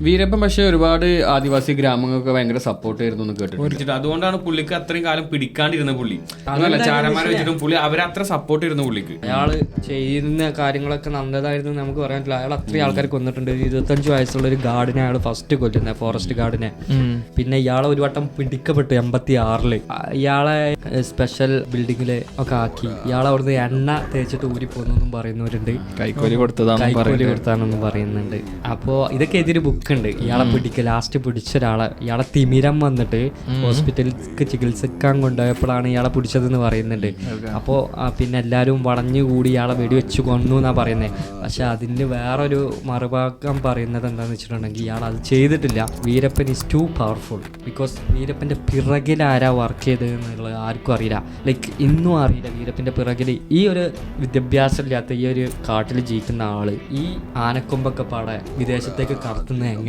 വീരപ്പൻ പക്ഷേ ഒരുപാട് ആദിവാസി ഗ്രാമങ്ങൾക്ക് ഭയങ്കര സപ്പോർട്ട് ആയിരുന്നു എന്ന് കേട്ടിട്ടുണ്ട്. അതുകൊണ്ടാണ് പുള്ളിക്ക് അത്രയും കാലം പിടിക്കാണ്ടിരുന്ന പുള്ളി. അതല്ല, ചാരന്മാരെ വെച്ചിട്ടും പുള്ളി അവരത്ര സപ്പോർട്ട് ഇരുന്ന പുള്ളിക്ക്. അയാള് ചെയ്യുന്ന കാര്യങ്ങളൊക്കെ നല്ലതായിരുന്നു നമുക്ക് പറയാൻ പറ്റില്ല. അയാൾ അത്രയും ആൾക്കാർ കൊന്നിട്ടുണ്ട്. 25 വയസ്സുള്ള ഒരു ഗാർഡിനെ അയാൾ ഫസ്റ്റ് കൊല്ലുന്നത്, ഫോറസ്റ്റ് ഗാർഡിനെ. പിന്നെ ഇയാളെ ഒരു വട്ടം പിടിക്കപ്പെട്ടു 86-ല്. ഇയാളെ സ്പെഷ്യൽ ബിൽഡിങ്ങില് ഒക്കെ ആക്കി ഇയാളെ അവിടുന്ന് എണ്ണ തേച്ചിട്ട് ഊരിപ്പോന്നും പറയുന്നവരുണ്ട്. കൈക്കൂലി കൊടുത്താണെന്നും പറയുന്നുണ്ട്. അപ്പോ ഇതൊക്കെ എതിര് ബുക്ക് ഉണ്ട്. ഇയാളെ ലാസ്റ്റ് പിടിച്ച ഒരാളെ, ഇയാളെ തിമിരം വന്നിട്ട് ഹോസ്പിറ്റലിലേക്ക് ചികിത്സിക്കാൻ കൊണ്ടുപോയപ്പോഴാണ് ഇയാളെ പിടിച്ചതെന്ന് പറയുന്നുണ്ട്. അപ്പോൾ പിന്നെ എല്ലാവരും വളഞ്ഞുകൂടി ഇയാളെ വെടിവെച്ച് കൊന്നു എന്നാണ് പറയുന്നത്. പക്ഷെ അതിന് വേറൊരു മറുഭാഗം പറയുന്നത് എന്താണെന്ന് വെച്ചിട്ടുണ്ടെങ്കിൽ ഇയാൾ അത് ചെയ്തിട്ടില്ല. Veerappan is too powerful. Because വീരപ്പൻ്റെ പിറകിൽ ആരാ വർക്ക് ചെയ്തത് എന്നുള്ളത് ആർക്കും അറിയില്ല. ലൈക്ക് ഇന്നും അറിയില്ല വീരപ്പൻ്റെ പിറകിൽ ഈ ഒരു വിദ്യാഭ്യാസം ഇല്ലാത്ത ഈ ഒരു കാട്ടിൽ ജീവിക്കുന്ന ആള് ഈ ആനക്കൊമ്പൊക്കെ പാടെ വിദേശത്തേക്ക് കടത്തുന്നത്